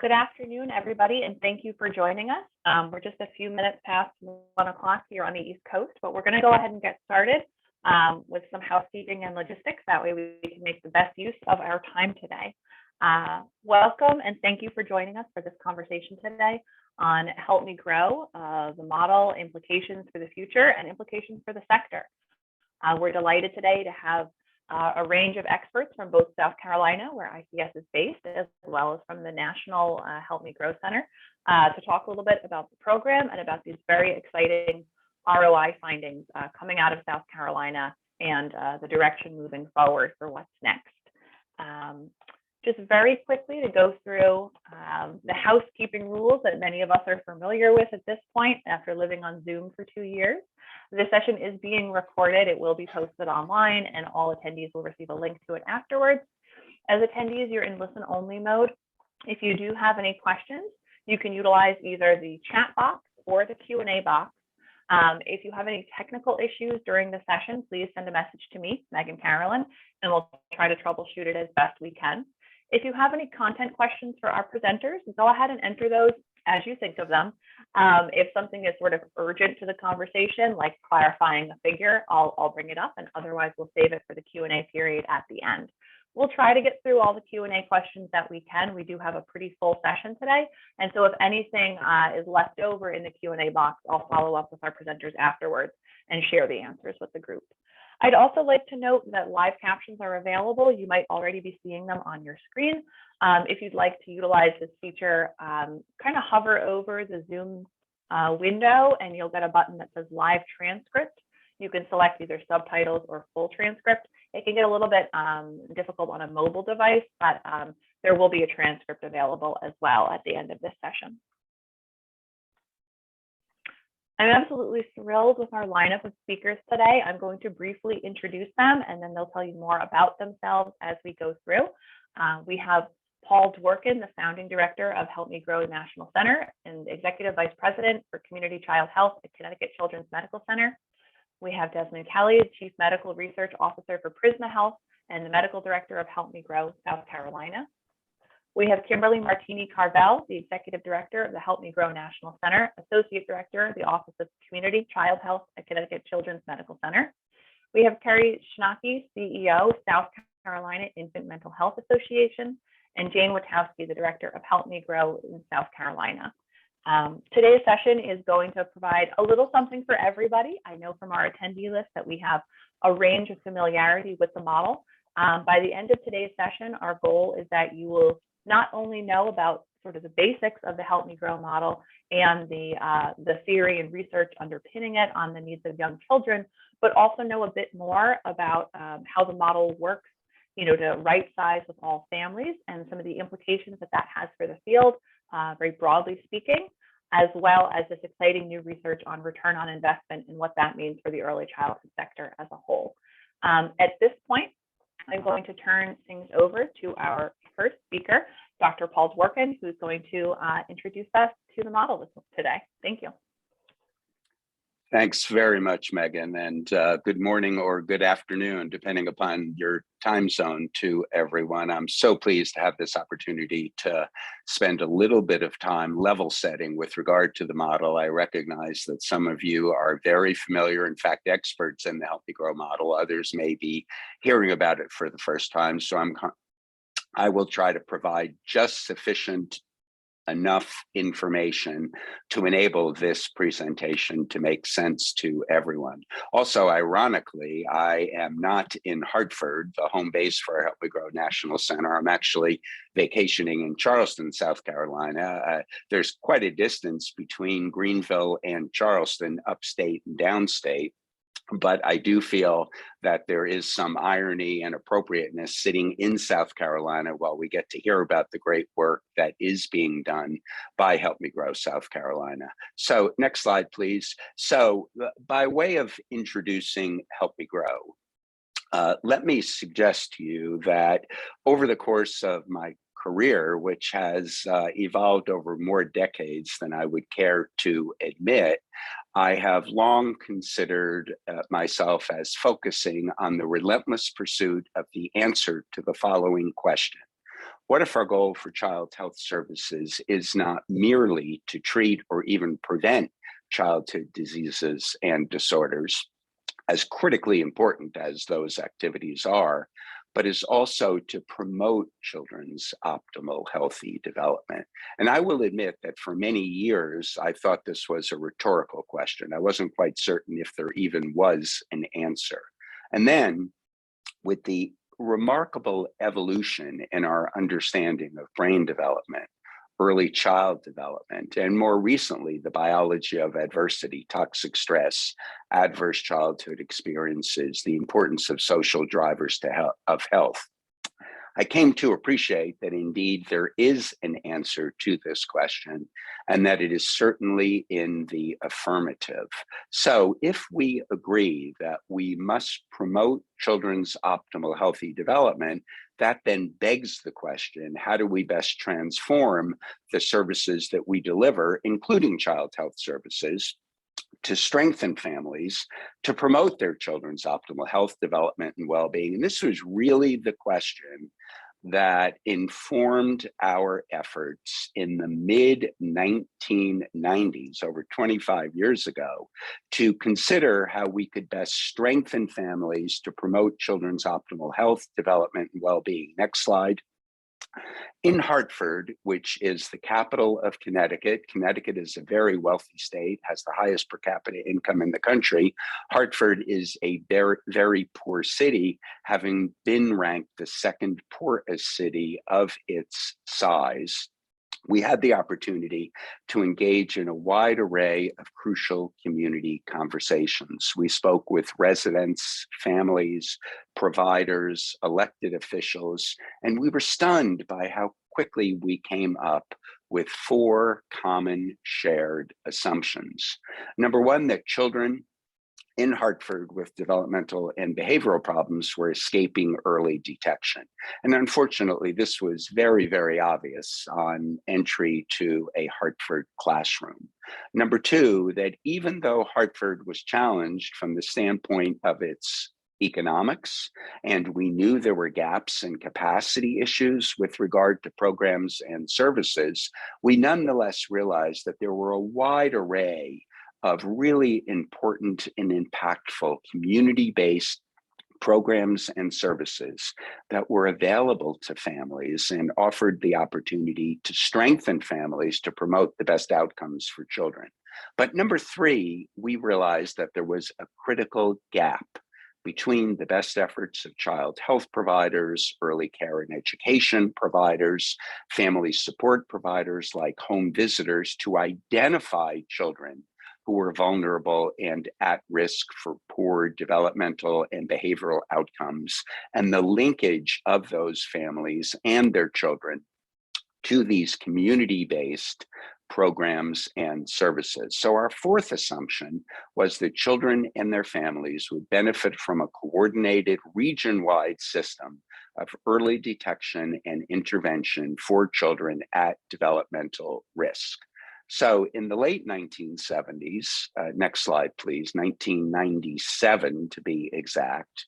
Good afternoon, everybody, and thank you for joining us. We're just a few minutes past 1 o'clock here on the East Coast, but we're going to go ahead and get started with some housekeeping and logistics. That way we can make the best use of our time today. Welcome, and thank you for joining us for this conversation today on Help Me Grow, the model, implications for the future, and implications for the sector. We're delighted today to have a range of experts from both South Carolina, where ICS is based, as well as from the National Help Me Grow Center, to talk a little bit about the program and about these very exciting ROI findings coming out of South Carolina and the direction moving forward for what's next. Just very quickly to go through the housekeeping rules that many of us are familiar with at this point after living on Zoom for 2 years. This session is being recorded. It will be posted online and all attendees will receive a link to it afterwards. As attendees, you're in listen only mode. If you do have any questions, you can utilize either the chat box or the Q&A box. If you have any technical issues during the session, please send a message to me, Megan Carolyn, and we'll try to troubleshoot it as best we can. If you have any content questions for our presenters, go ahead and enter those as you think of them. If something is sort of urgent to the conversation, like clarifying a figure, I'll bring it up, and otherwise we'll save it for the Q&A period at the end. We'll try to get through all the Q&A questions that we can. We do have a pretty full session today, and so if anything is left over in the Q&A box, I'll follow up with our presenters afterwards and share the answers with the group. I'd also like to note that live captions are available. You might already be seeing them on your screen. If you'd like to utilize this feature, kind of hover over the Zoom window and you'll get a button that says live transcript. You can select either subtitles or full transcript. It can get a little bit difficult on a mobile device, but there will be a transcript available as well at the end of this session. I'm absolutely thrilled with our lineup of speakers today. I'm going to briefly introduce them and then they'll tell you more about themselves as we go through. We have Paul Dworkin, the founding director of Help Me Grow National Center and executive vice president for community child health at Connecticut Children's Medical Center. We have Desmond Kelly, chief medical research officer for Prisma Health and the medical director of Help Me Grow South Carolina. We have Kimberly Martini-Carvel, the executive director of the Help Me Grow National Center, associate director of the Office of Community Child Health at Connecticut Children's Medical Center. We have Kerry Schnacke, CEO, South Carolina Infant Mental Health Association, and Jane Witowski, the director of Help Me Grow in South Carolina. Today's session is going to provide a little something for everybody. I know from our attendee list that we have a range of familiarity with the model. By the end of today's session, our goal is that you will not only know about sort of the basics of the Help Me Grow model and the theory and research underpinning it on the needs of young children, but also know a bit more about how the model works, to right size with all families and some of the implications that that has for the field, very broadly speaking, as well as this exciting new research on return on investment and what that means for the early childhood sector as a whole. At this point, I'm going to turn things over to our first speaker, Dr. Paul Dworkin, who's going to introduce us to the model today. Thank you. Thanks very much, Megan, and good morning or good afternoon, depending upon your time zone to everyone. I'm so pleased to have this opportunity to spend a little bit of time level setting with regard to the model. I recognize that some of you are very familiar, in fact, experts in the Help Me Grow model. Others may be hearing about it for the first time. So I will try to provide just sufficient enough information to enable this presentation to make sense to everyone. Also, ironically, I am not in Hartford, the home base for Help Me Grow National Center. I'm actually vacationing in Charleston, South Carolina. There's quite a distance between Greenville and Charleston, upstate and downstate. But I do feel that there is some irony and appropriateness sitting in South Carolina while we get to hear about the great work that is being done by Help Me Grow South Carolina. So next slide, please. So by way of introducing Help Me Grow, let me suggest to you that over the course of my career, which has evolved over more decades than I would care to admit, I have long considered myself as focusing on the relentless pursuit of the answer to the following question: What if our goal for child health services is not merely to treat or even prevent childhood diseases and disorders, as critically important as those activities are, but is also to promote children's optimal healthy development? And I will admit that for many years, I thought this was a rhetorical question. I wasn't quite certain if there even was an answer. And then with the remarkable evolution in our understanding of brain development, early child development, and more recently, the biology of adversity, toxic stress, adverse childhood experiences, the importance of social drivers of health, I came to appreciate that indeed there is an answer to this question, and that it is certainly in the affirmative. So if we agree that we must promote children's optimal healthy development, that then begs the question, how do we best transform the services that we deliver, including child health services, to strengthen families, to promote their children's optimal health, development, and well-being? And this was really the question that informed our efforts in the mid-1990s, over 25 years ago, to consider how we could best strengthen families to promote children's optimal health, development, and well-being. Next slide. In Hartford, which is the capital of Connecticut, Connecticut is a very wealthy state, has the highest per capita income in the country. Hartford is a very, very poor city, having been ranked the second poorest city of its size. We had the opportunity to engage in a wide array of crucial community conversations. We spoke with residents, families, providers, elected officials, and we were stunned by how quickly we came up with 4 common shared assumptions. Number one, that children in Hartford with developmental and behavioral problems were escaping early detection. And unfortunately, this was very, very obvious on entry to a Hartford classroom. Number two, that even though Hartford was challenged from the standpoint of its economics, and we knew there were gaps and capacity issues with regard to programs and services, we nonetheless realized that there were a wide array of really important and impactful community-based programs and services that were available to families and offered the opportunity to strengthen families to promote the best outcomes for children. But number three, we realized that there was a critical gap between the best efforts of child health providers, early care and education providers, family support providers like home visitors to identify children who were vulnerable and at risk for poor developmental and behavioral outcomes, and the linkage of those families and their children to these community-based programs and services. So our fourth assumption was that children and their families would benefit from a coordinated region-wide system of early detection and intervention for children at developmental risk. So in the late 1970s, next slide, please, 1997 to be exact,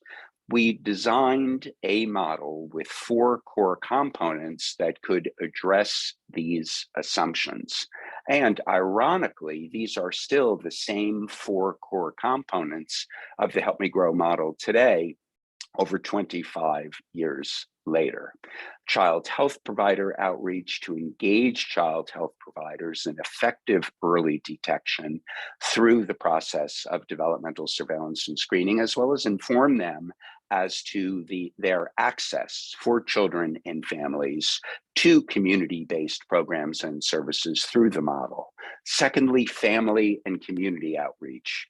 we designed a model with 4 core components that could address these assumptions. And ironically, these are still the same 4 core components of the Help Me Grow model today, over 25 years later. Child health provider outreach to engage child health providers in effective early detection through the process of developmental surveillance and screening, as well as inform them as to their access for children and families to community-based programs and services through the model. Secondly, family and community outreach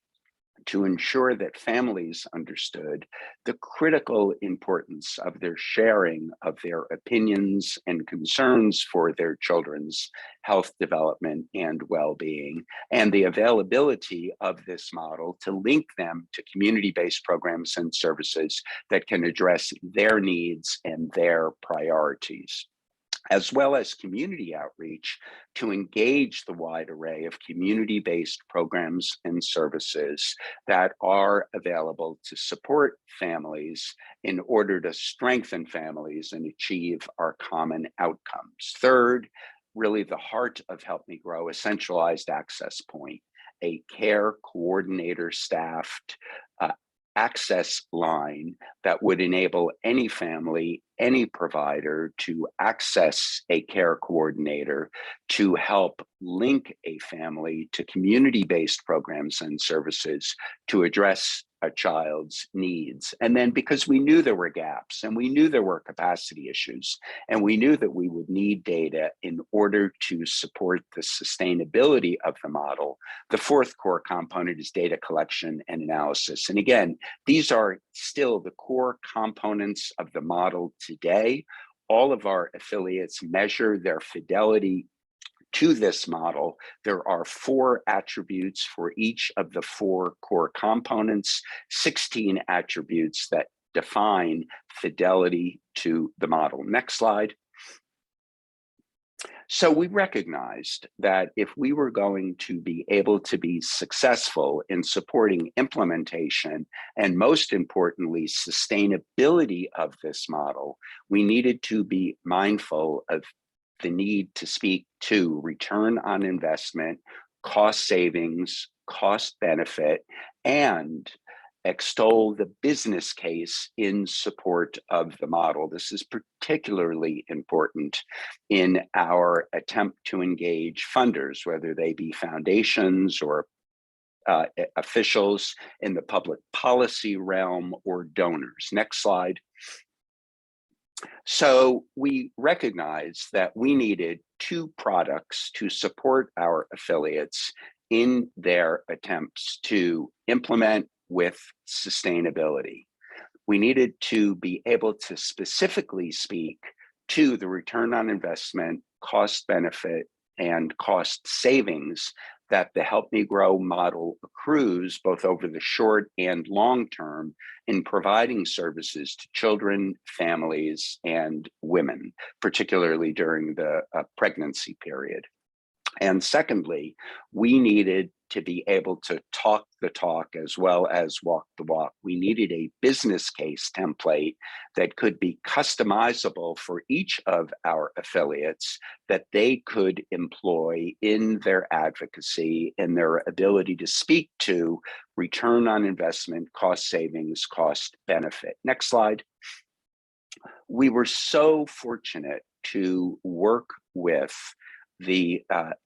to ensure that families understood the critical importance of their sharing of their opinions and concerns for their children's health development and well-being, and the availability of this model to link them to community-based programs and services that can address their needs and their priorities. as well as community outreach to engage the wide array of community-based programs and services that are available to support families in order to strengthen families and achieve our common outcomes. Third, really the heart of Help Me Grow, a centralized access point, a care coordinator staffed access line that would enable any family, any provider to access a care coordinator to help link a family to community-based programs and services to address a child's needs. And then because we knew there were gaps and we knew there were capacity issues and we knew that we would need data in order to support the sustainability of the model, the fourth core component is data collection and analysis. And again, these are still the core components of the model today. All of our affiliates measure their fidelity to this model. There are 4 attributes for each of the 4 core components, 16 attributes that define fidelity to the model. Next slide. So we recognized that if we were going to be able to be successful in supporting implementation and most importantly, sustainability of this model, we needed to be mindful of the need to speak to return on investment, cost savings, cost benefit, and extol the business case in support of the model. This is particularly important in our attempt to engage funders, whether they be foundations or officials in the public policy realm or donors. Next slide. So we recognized that we needed 2 products to support our affiliates in their attempts to implement with sustainability. We needed to be able to specifically speak to the return on investment, cost benefit, and cost savings that the Help Me Grow model accrues both over the short and long term in providing services to children, families, and women, particularly during the pregnancy period. And secondly, we needed to be able to talk the talk as well as walk the walk. We needed a business case template that could be customizable for each of our affiliates that they could employ in their advocacy and their ability to speak to return on investment, cost savings, cost benefit. Next slide. We were so fortunate to work with the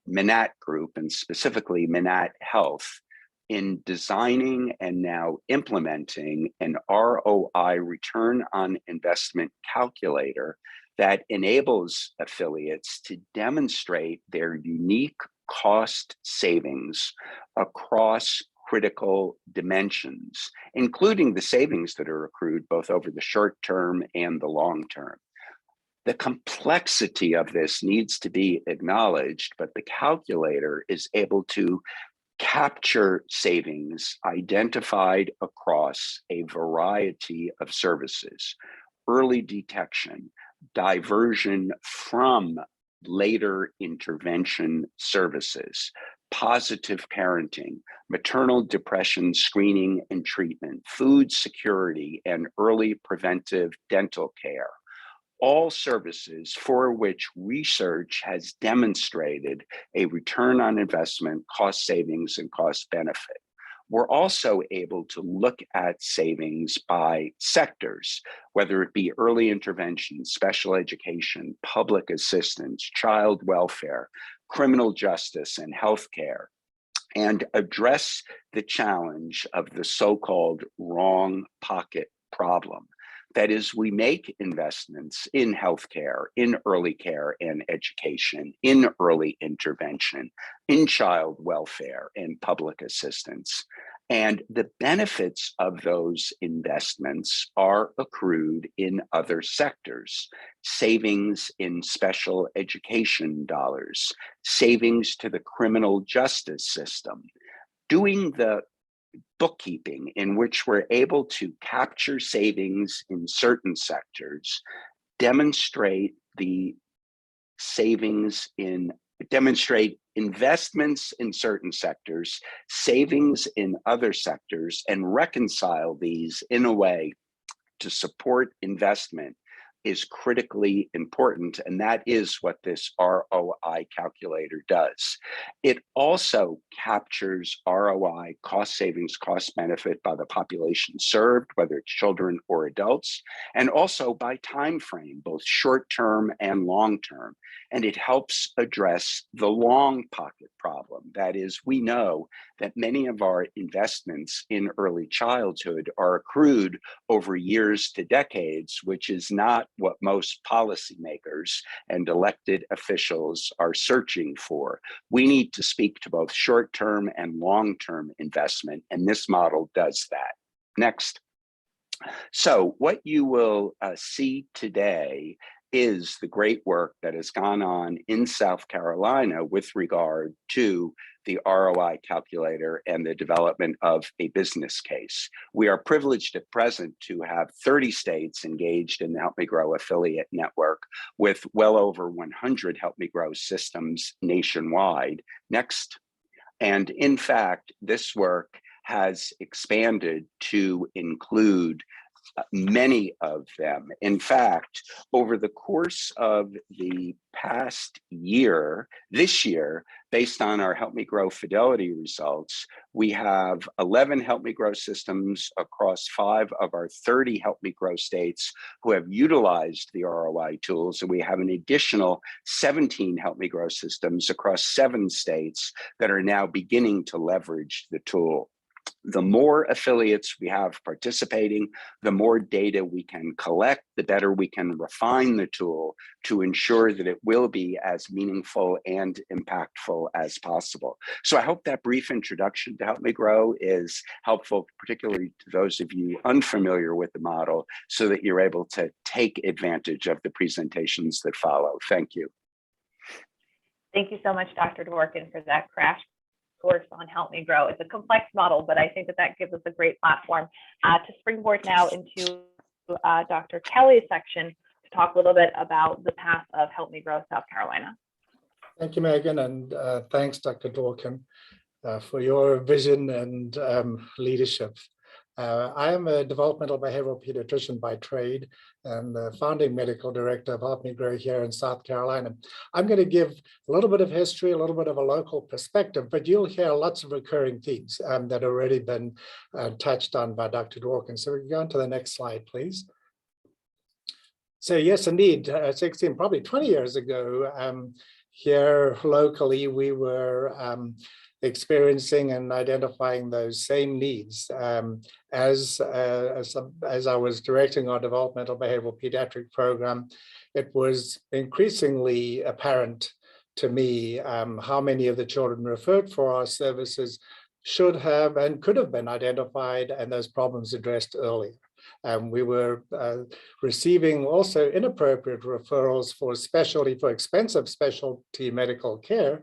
Minat Group and specifically Minat Health in designing and now implementing an ROI return on investment calculator that enables affiliates to demonstrate their unique cost savings across critical dimensions, including the savings that are accrued both over the short term and the long term. The complexity of this needs to be acknowledged, but the calculator is able to capture savings identified across a variety of services: early detection, diversion from later intervention services, positive parenting, maternal depression screening and treatment, food security, and early preventive dental care. All services for which research has demonstrated a return on investment, cost savings, and cost benefit. We're also able to look at savings by sectors, whether it be early intervention, special education, public assistance, child welfare, criminal justice, and healthcare, and address the challenge of the so-called wrong pocket problem. That is, we make investments in healthcare, in early care and education, in early intervention, in child welfare and public assistance. And the benefits of those investments are accrued in other sectors: savings in special education dollars, savings to the criminal justice system. Doing the bookkeeping in which we're able to capture savings in certain sectors, demonstrate the demonstrate investments in certain sectors, savings in other sectors, and reconcile these in a way to support investment is critically important, and that is what this ROI calculator does. It also captures ROI, cost savings, cost benefit by the population served, whether it's children or adults, and also by time frame, both short-term and long-term. And it helps address the long pocket problem. That is, we know that many of our investments in early childhood are accrued over years to decades, which is not what most policymakers and elected officials are searching for. We need to speak to both short-term and long-term investment, and this model does that. Next. So what you will see today is the great work that has gone on in South Carolina with regard to the ROI calculator and the development of a business case. We are privileged at present to have 30 states engaged in the Help Me Grow affiliate network with well over 100 Help Me Grow systems nationwide. Next. And in fact, this work has expanded to include many of them. In fact, over the course of the past year, this year, based on our Help Me Grow fidelity results, we have 11 Help Me Grow systems across 5 of our 30 Help Me Grow states who have utilized the ROI tools, and we have an additional 17 Help Me Grow systems across 7 states that are now beginning to leverage the tool. The more affiliates we have participating, the more data we can collect, the better we can refine the tool to ensure that it will be as meaningful and impactful as possible. So I hope that brief introduction to Help Me Grow is helpful, particularly to those of you unfamiliar with the model, so that you're able to take advantage of the presentations that follow. Thank you. Thank you so much, Dr. Dworkin, for that crash course on Help Me Grow. It's a complex model, but I think that gives us a great platform to springboard now into Dr. Kelly's section to talk a little bit about the path of Help Me Grow South Carolina. Thank you, Megan, and thanks, Dr. Dworkin, for your vision and leadership. I am a developmental behavioral pediatrician by trade and the founding medical director of Help Me Grow here in South Carolina. I'm going to give a little bit of history, a little bit of a local perspective, but you'll hear lots of recurring themes that have already been touched on by Dr. Dworkin. So we can go on to the next slide, please. So yes, indeed, 16, probably 20 years ago, here locally, we were experiencing and identifying those same needs. As I was directing our developmental behavioral pediatric program, it was increasingly apparent to me how many of the children referred for our services should have and could have been identified and those problems addressed earlier. We were receiving also inappropriate referrals for expensive specialty medical care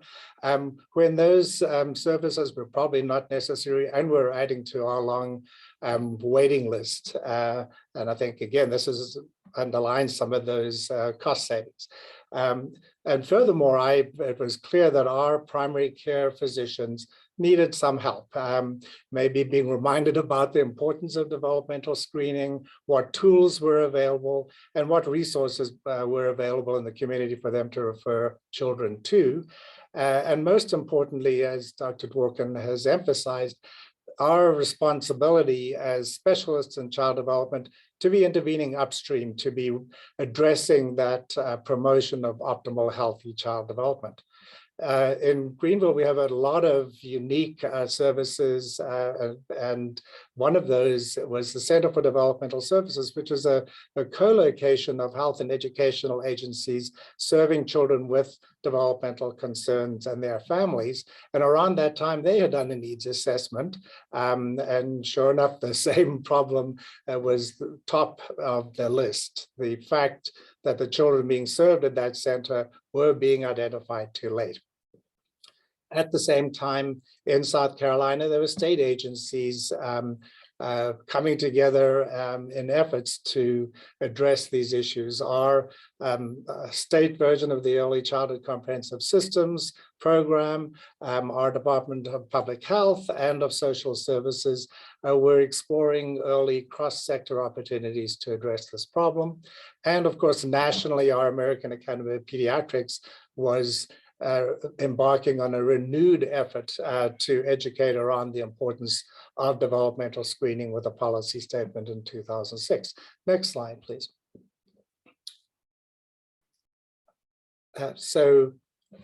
when those services were probably not necessary and were adding to our long waiting list. And I think, again, this underlines some of those cost savings. And furthermore, it was clear that our primary care physicians needed some help, maybe being reminded about the importance of developmental screening, what tools were available, and what resources were available in the community for them to refer children to. And most importantly, as Dr. Dworkin has emphasized, our responsibility as specialists in child development to be intervening upstream, to be addressing that promotion of optimal, healthy child development. In Greenville, we have a lot of unique services, and one of those was the Center for Developmental Services, which is a co-location of health and educational agencies serving children with developmental concerns and their families. And around that time, they had done a needs assessment, and sure enough, the same problem was the top of the list. The fact that the children being served at that center were being identified too late. At the same time, in South Carolina, there were state agencies coming together in efforts to address these issues. Our state version of the Early Childhood Comprehensive Systems program, our Department of Public Health and of Social Services, we're exploring early cross-sector opportunities to address this problem. And of course, nationally, our American Academy of Pediatrics was embarking on a renewed effort to educate around the importance of developmental screening with a policy statement in 2006. Next slide, please.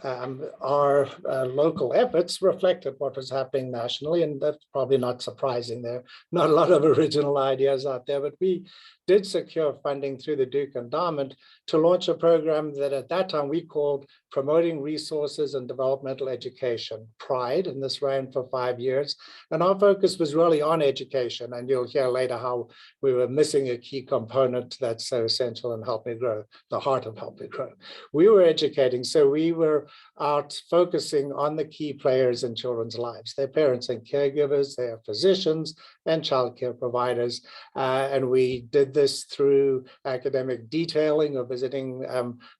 Our local efforts reflected what was happening nationally, and that's probably not surprising. There are not a lot of original ideas out there, but we did secure funding through the Duke Endowment to launch a program that at that time we called Promoting Resources and Developmental Education, PRIDE, and this ran for 5 years. And our focus was really on education, and you'll hear later how we were missing a key component that's so essential in Help Me Grow, the heart of Help Me Grow. We were educating, so we were out focusing on the key players in children's lives, their parents and caregivers, their physicians and childcare providers. And we did this through academic detailing or visiting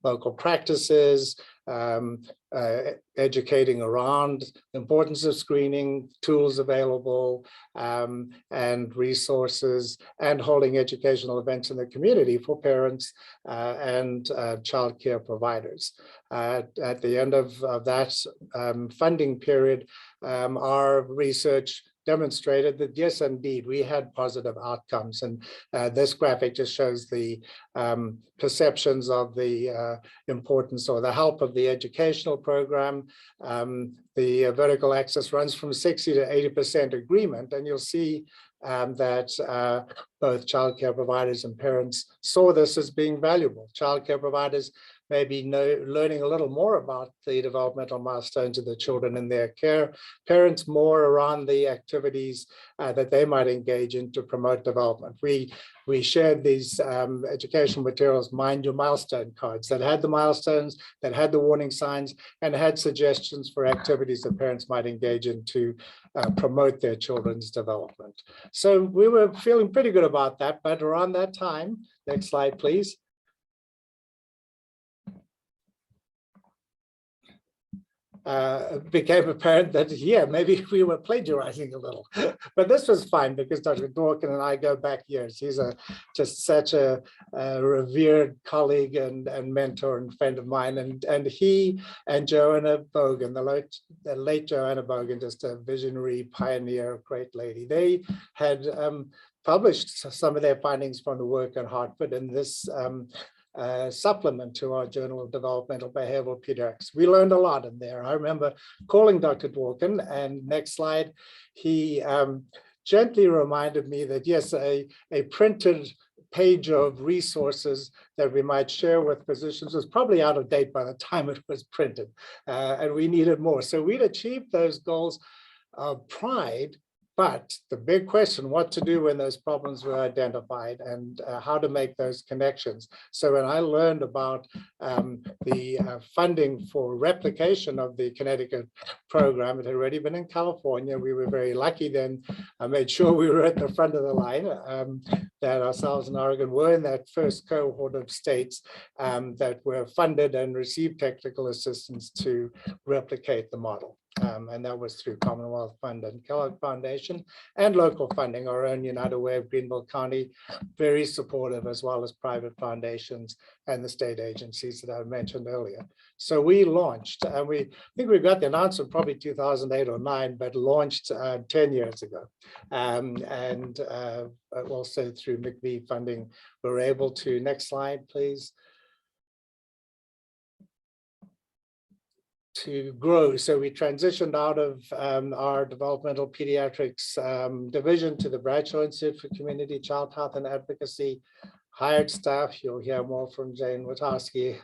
local practices, educating around the importance of screening, tools available, and resources, and holding educational events in the community for parents and childcare providers. At the end of that funding period, our research demonstrated that yes, indeed, we had positive outcomes. And this graphic just shows the perceptions of the importance or the help of the educational program. The vertical axis runs from 60 to 80% agreement, and you'll see that both childcare providers and parents saw this as being valuable. Childcare providers maybe learning a little more about the developmental milestones of the children in their care, parents more around the activities that they might engage in to promote development. We shared these educational materials, Mind Your Milestone cards, that had the milestones, that had the warning signs, and had suggestions for activities that parents might engage in to promote their children's development. So we were feeling pretty good about that, but around that time, next slide, please. Became apparent that, yeah, maybe we were plagiarizing a little. But this was fine because Dr. Dworkin and I go back years. He's just such a revered colleague and mentor and friend of mine. And he and Joanna Bogan, the late Joanna Bogan, just a visionary pioneer, great lady. They had published some of their findings from the work at Hartford in this supplement to our Journal of Developmental Behavioral Pediatrics. We learned a lot in there. I remember calling Dr. Dworkin, and next slide, he gently reminded me that yes, a printed page of resources that we might share with physicians was probably out of date by the time it was printed, and we needed more. So we'd achieved those goals of PRIDE. But the big question, what to do when those problems were identified and how to make those connections. So when I learned about the funding for replication of the Connecticut program, it had already been in California. We were very lucky then. I made sure we were at the front of the line, that ourselves in Oregon were in that first cohort of states that were funded and received technical assistance to replicate the model. And that was through Commonwealth Fund and Kellogg Foundation and local funding. Our own United Way of Greenville County, very supportive, as well as private foundations and the state agencies that I mentioned earlier. So we launched, and I think we got the announcement probably 2008 or 9, but launched 10 years ago. And also through McVie funding, we're able to, next slide, please, to grow. So we transitioned out of our developmental pediatrics division to the Bradshaw Institute for Community Child Health and Advocacy, hired staff. You'll hear more from Jane Witowski.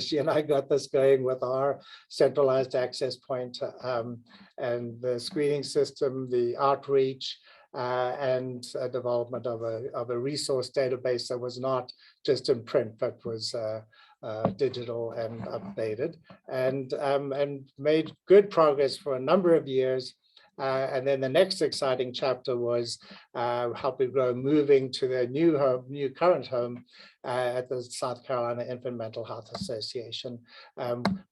She and I got this going with our centralized access point and the screening system, the outreach, and development of a resource database that was not just in print, but was digital and updated, and made good progress for a number of years. And then the next exciting chapter was Help Me Grow moving to their new current home at the South Carolina Infant Mental Health Association,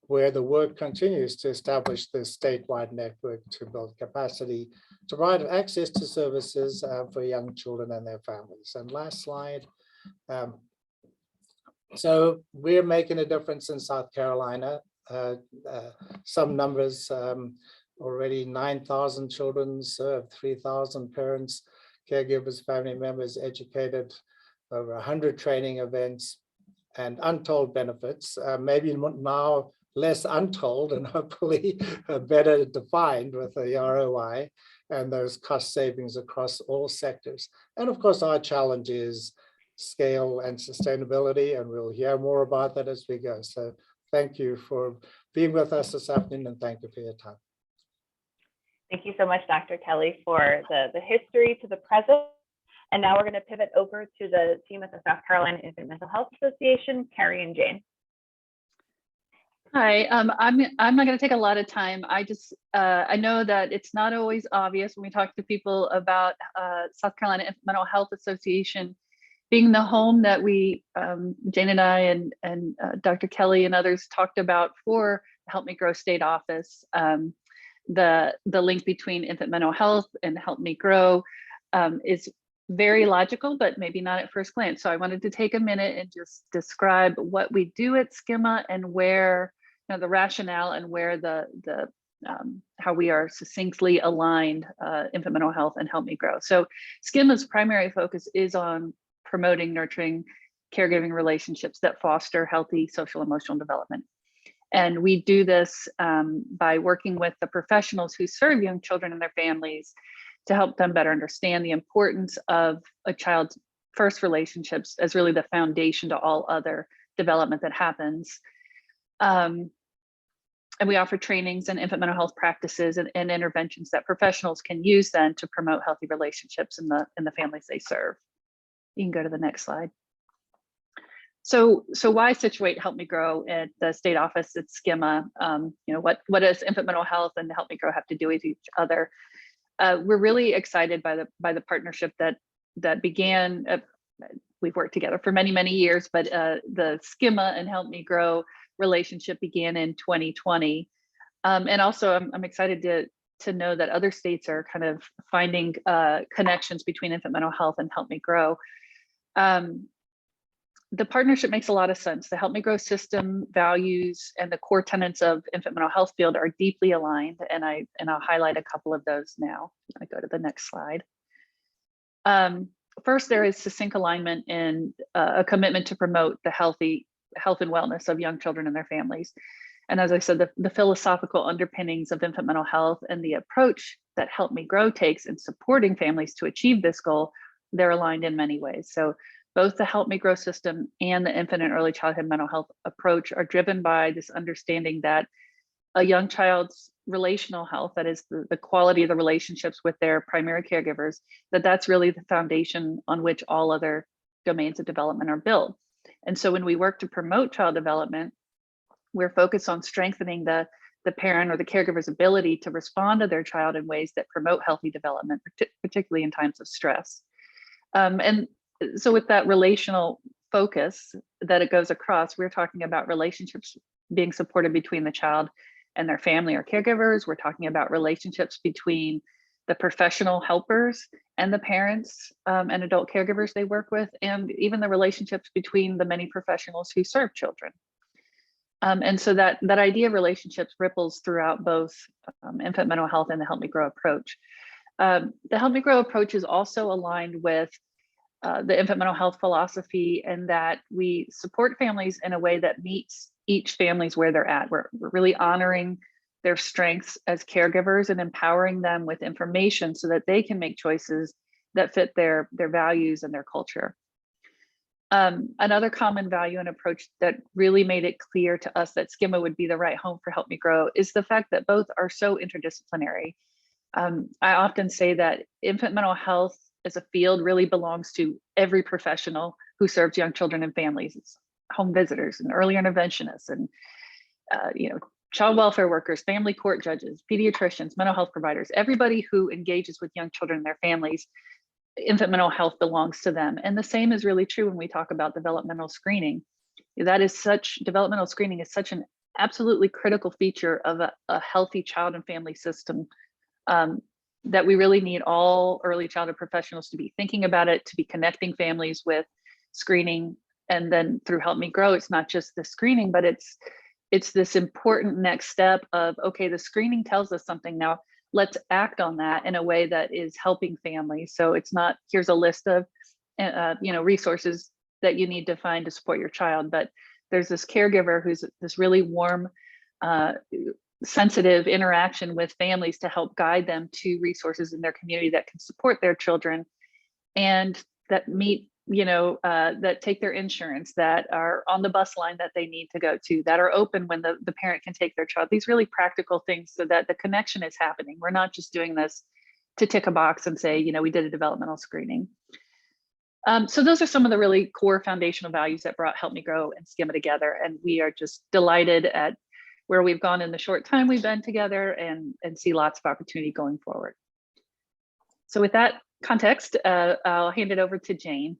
where the work continues to establish this statewide network to build capacity to provide access to services for young children and their families. And last slide. So we're making a difference in South Carolina. Some numbers, already 9,000 children served, 3,000 parents, caregivers, family members educated, over 100 training events, and untold benefits, maybe now less untold and hopefully better defined with the ROI and those cost savings across all sectors. And of course, our challenge is scale and sustainability, and we'll hear more about that as we go. So thank you for being with us this afternoon, and thank you for your time. Thank you so much, Dr. Kelly, for the history to the present. And now we're going to pivot over to the team at the South Carolina Infant Mental Health Association, Carrie and Jane. Hi, I'm not going to take a lot of time. I know that it's not always obvious when we talk to people about South Carolina Infant Mental Health Association being the home that we, Jane and I and Dr. Kelly and others talked about for Help Me Grow State Office. The link between infant mental health and Help Me Grow is very logical, but maybe not at first glance. So I wanted to take a minute and just describe what we do at SCIMHA and where, the rationale and where how we are succinctly aligned infant mental health and Help Me Grow. So SCIMHA's primary focus is on promoting, nurturing, caregiving relationships that foster healthy social emotional development. And we do this by working with the professionals who serve young children and their families to help them better understand the importance of a child's first relationships as really the foundation to all other development that happens. And we offer trainings and infant mental health practices and interventions that professionals can use then to promote healthy relationships in the families they serve. You can go to the next slide. So why situate Help Me Grow at the state office at SCIMHA? What does infant mental health and Help Me Grow have to do with each other? We're really excited by the partnership that began. We've worked together for many, many years, but the SCIMHA and Help Me Grow relationship began in 2020. And also I'm excited to know that other states are kind of finding connections between infant mental health and Help Me Grow. The partnership makes a lot of sense. The Help Me Grow system, values, and the core tenets of infant mental health field are deeply aligned, and I'll highlight a couple of those now. I'm going to go to the next slide. First, there is succinct alignment in a commitment to promote the health and wellness of young children and their families. And as I said, the philosophical underpinnings of infant mental health and the approach that Help Me Grow takes in supporting families to achieve this goal, they're aligned in many ways. So both the Help Me Grow system and the infant and early childhood mental health approach are driven by this understanding that a young child's relational health, that is the quality of the relationships with their primary caregivers, that's really the foundation on which all other domains of development are built. And so when we work to promote child development, we're focused on strengthening the parent or the caregiver's ability to respond to their child in ways that promote healthy development, particularly in times of stress. And so with that relational focus that it goes across, we're talking about relationships being supported between the child and their family or caregivers. We're talking about relationships between the professional helpers and the parents and adult caregivers they work with, and even the relationships between the many professionals who serve children. And so that idea of relationships ripples throughout both infant mental health and the Help Me Grow approach. The Help Me Grow approach is also aligned with the infant mental health philosophy, and that we support families in a way that meets each family's where they're at. We're really honoring their strengths as caregivers and empowering them with information so that they can make choices that fit their values and their culture. Another common value and approach that really made it clear to us that SCIMHA would be the right home for Help Me Grow is the fact that both are so interdisciplinary. I often say that infant mental health as a field really belongs to every professional who serves young children and families. It's home visitors and early interventionists and child welfare workers, family court judges, pediatricians, mental health providers, everybody who engages with young children and their families, infant mental health belongs to them. And the same is really true when we talk about developmental screening. Developmental screening is such an absolutely critical feature of a healthy child and family system, that we really need all early childhood professionals to be thinking about it, to be connecting families with screening. And then through Help Me Grow, it's not just the screening, but it's this important next step of, okay, the screening tells us something, now let's act on that in a way that is helping families. So it's not, here's a list of resources that you need to find to support your child, but there's this caregiver who's this really warm, sensitive interaction with families to help guide them to resources in their community that can support their children and that meet, that take their insurance, that are on the bus line that they need to go to, that are open when the parent can take their child, these really practical things so that the connection is happening. We're not just doing this to tick a box and say, we did a developmental screening. So those are some of the really core foundational values that brought Help Me Grow and SCIMHA together. And we are just delighted at where we've gone in the short time we've been together and see lots of opportunity going forward. So with that context, I'll hand it over to Jane.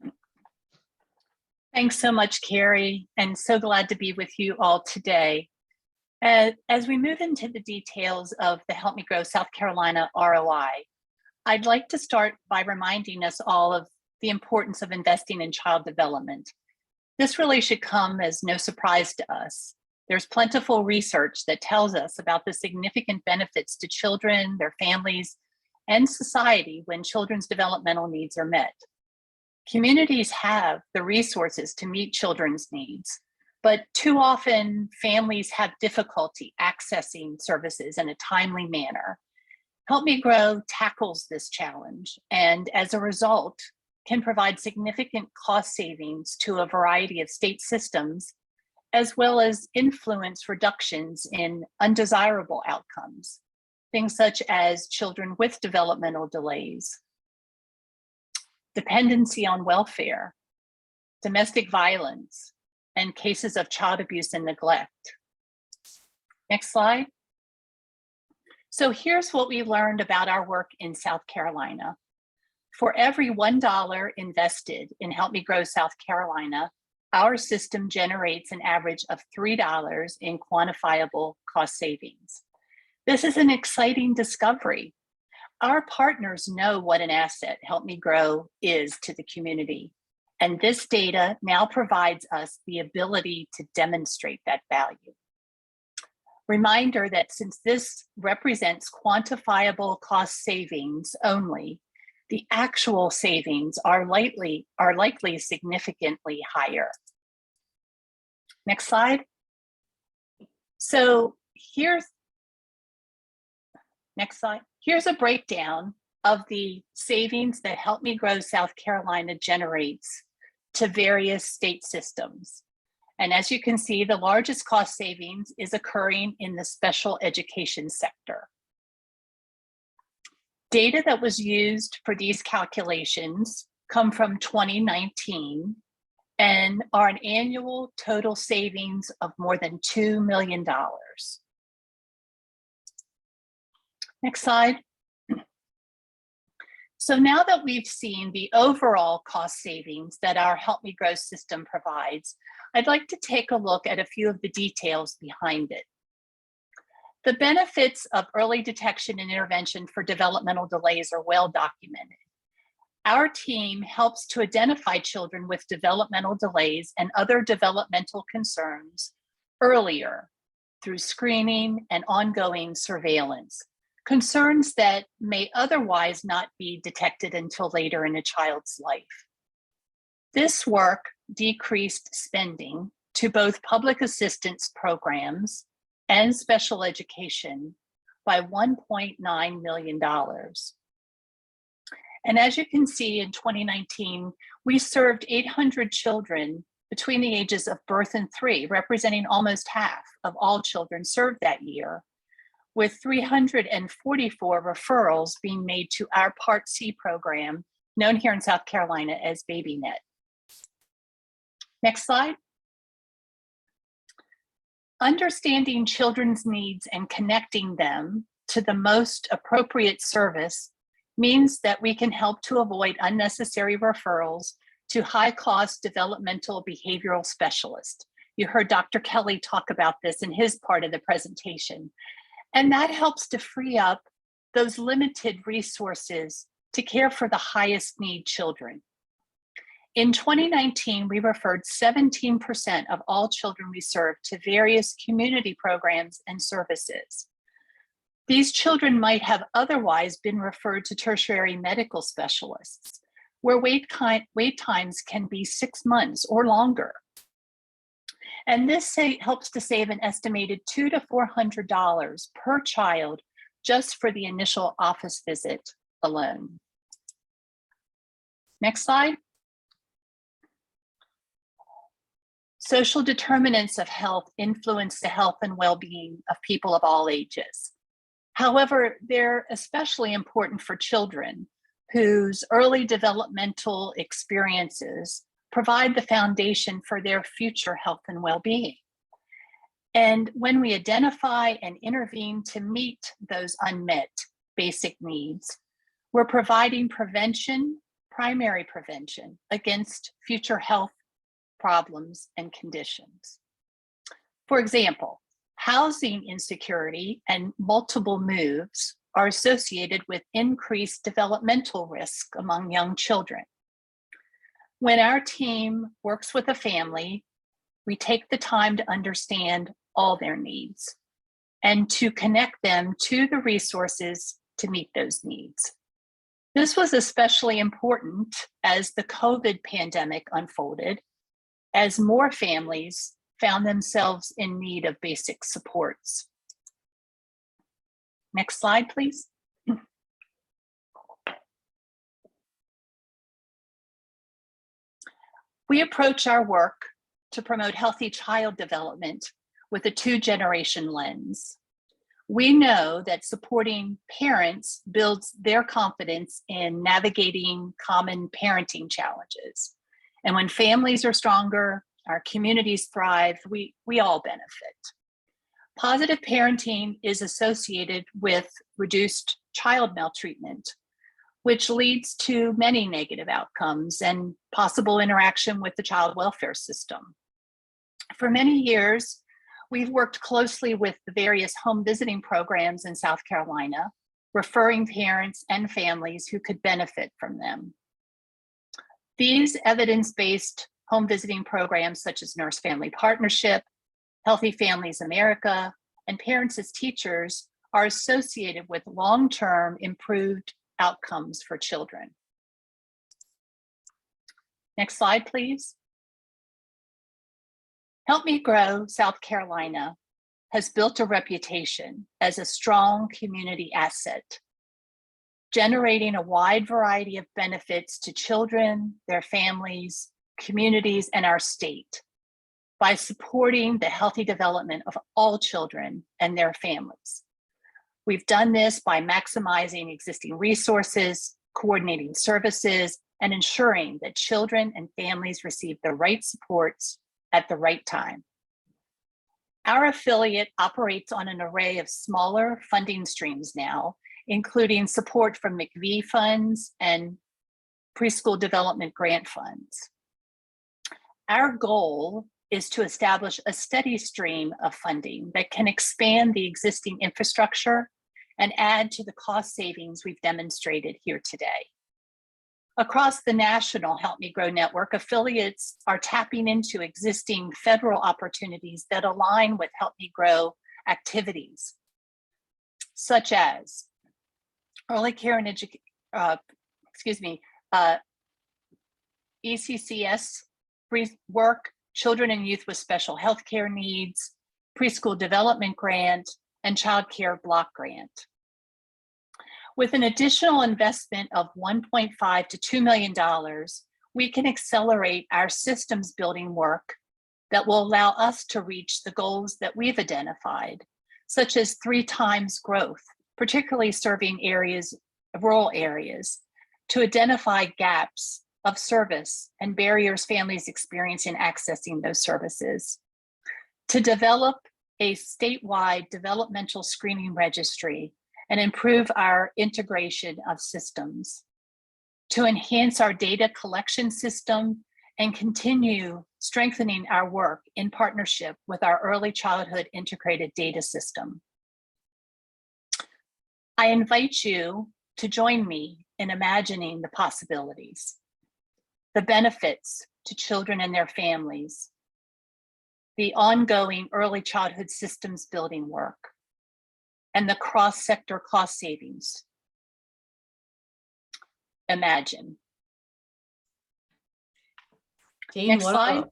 Thanks so much, Carrie, and so glad to be with you all today. As we move into the details of the Help Me Grow South Carolina ROI, I'd like to start by reminding us all of the importance of investing in child development. This really should come as no surprise to us. There's plentiful research that tells us about the significant benefits to children, their families, and society when children's developmental needs are met. Communities have the resources to meet children's needs, but too often families have difficulty accessing services in a timely manner. Help Me Grow tackles this challenge, and as a result, can provide significant cost savings to a variety of state systems, as well as influence reductions in undesirable outcomes, things such as children with developmental delays, dependency on welfare, domestic violence, and cases of child abuse and neglect. Next slide. So here's what we learned about our work in South Carolina. For every $1 invested in Help Me Grow South Carolina, our system generates an average of $3 in quantifiable cost savings. This is an exciting discovery. Our partners know what an asset Help Me Grow is to the community, and this data now provides us the ability to demonstrate that value. Reminder that since this represents quantifiable cost savings only, the actual savings are likely significantly higher. Next slide. So next slide. Here's a breakdown of the savings that Help Me Grow South Carolina generates to various state systems. And as you can see, the largest cost savings is occurring in the special education sector. Data that was used for these calculations come from 2019 and are an annual total savings of more than $2 million. Next slide. So now that we've seen the overall cost savings that our Help Me Grow system provides, I'd like to take a look at a few of the details behind it. The benefits of early detection and intervention for developmental delays are well documented. Our team helps to identify children with developmental delays and other developmental concerns earlier through screening and ongoing surveillance, concerns that may otherwise not be detected until later in a child's life. This work decreased spending to both public assistance programs and special education by $1.9 million. And as you can see, in 2019, we served 800 children between the ages of birth and 3, representing almost half of all children served that year, with 344 referrals being made to our Part C program, known here in South Carolina as BabyNet. Next slide. Understanding children's needs and connecting them to the most appropriate service means that we can help to avoid unnecessary referrals to high-cost developmental behavioral specialists. You heard Dr. Kelly talk about this in his part of the presentation. And that helps to free up those limited resources to care for the highest need children. In 2019, we referred 17% of all children we served to various community programs and services. These children might have otherwise been referred to tertiary medical specialists, where wait times can be 6 months or longer. And this helps to save an estimated $200 to $400 per child just for the initial office visit alone. Next slide. Social determinants of health influence the health and well-being of people of all ages. However, they're especially important for children whose early developmental experiences provide the foundation for their future health and well-being. And when we identify and intervene to meet those unmet basic needs, we're providing prevention, primary prevention against future health problems and conditions. For example, housing insecurity and multiple moves are associated with increased developmental risk among young children. When our team works with a family, we take the time to understand all their needs and to connect them to the resources to meet those needs. This was especially important as the COVID pandemic unfolded, as more families found themselves in need of basic supports. Next slide, please. We approach our work to promote healthy child development with a two-generation lens. We know that supporting parents builds their confidence in navigating common parenting challenges. And when families are stronger, our communities thrive, we all benefit. Positive parenting is associated with reduced child maltreatment, which leads to many negative outcomes and possible interaction with the child welfare system. For many years, we've worked closely with the various home visiting programs in South Carolina, referring parents and families who could benefit from them. These evidence-based home visiting programs such as Nurse Family Partnership, Healthy Families America, and Parents as Teachers are associated with long-term improved outcomes for children. Next slide, please. Help Me Grow South Carolina has built a reputation as a strong community asset, generating a wide variety of benefits to children, their families, communities, and our state by supporting the healthy development of all children and their families. We've done this by maximizing existing resources, coordinating services, and ensuring that children and families receive the right supports at the right time. Our affiliate operates on an array of smaller funding streams now, including support from McVie funds and preschool development grant funds. Our goal is to establish a steady stream of funding that can expand the existing infrastructure and add to the cost savings we've demonstrated here today. Across the national Help Me Grow network, affiliates are tapping into existing federal opportunities that align with Help Me Grow activities, such as early care and ECCS work, children and youth with special health care needs, preschool development grant, and child care block grant. With an additional investment of $1.5 to $2 million, we can accelerate our systems building work that will allow us to reach the goals that we've identified, such as 3 times growth, particularly serving rural areas, to identify gaps of service and barriers families experience in accessing those services, to develop a statewide developmental screening registry and improve our integration of systems, to enhance our data collection system and continue strengthening our work in partnership with our early childhood integrated data system. I invite you to join me in imagining the possibilities, the benefits to children and their families, the ongoing early childhood systems building work, and the cross-sector cost savings. Imagine. Jane, Next slide.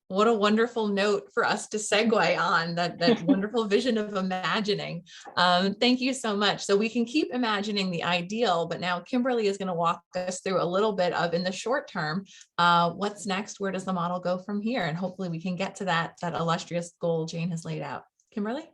What a wonderful note for us to segue on, that wonderful vision of imagining. Thank you so much. So we can keep imagining the ideal, but now Kimberly is going to walk us through a little bit of, in the short term, what's next? Where does the model go from here? And hopefully we can get to that illustrious goal Jane has laid out. Kimberly?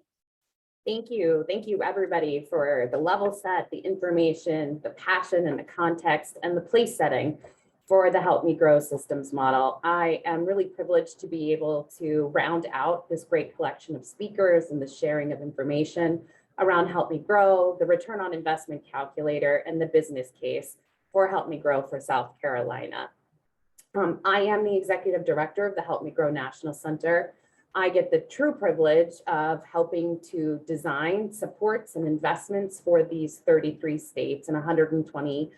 Thank you. Thank you, everybody, for the level set, the information, the passion, and the context, and the place setting for the Help Me Grow systems model. I am really privileged to be able to round out this great collection of speakers and the sharing of information around Help Me Grow, the return on investment calculator, and the business case for Help Me Grow for South Carolina. I am the executive director of the Help Me Grow National Center. I get the true privilege of helping to design supports and investments for these 33 states and 120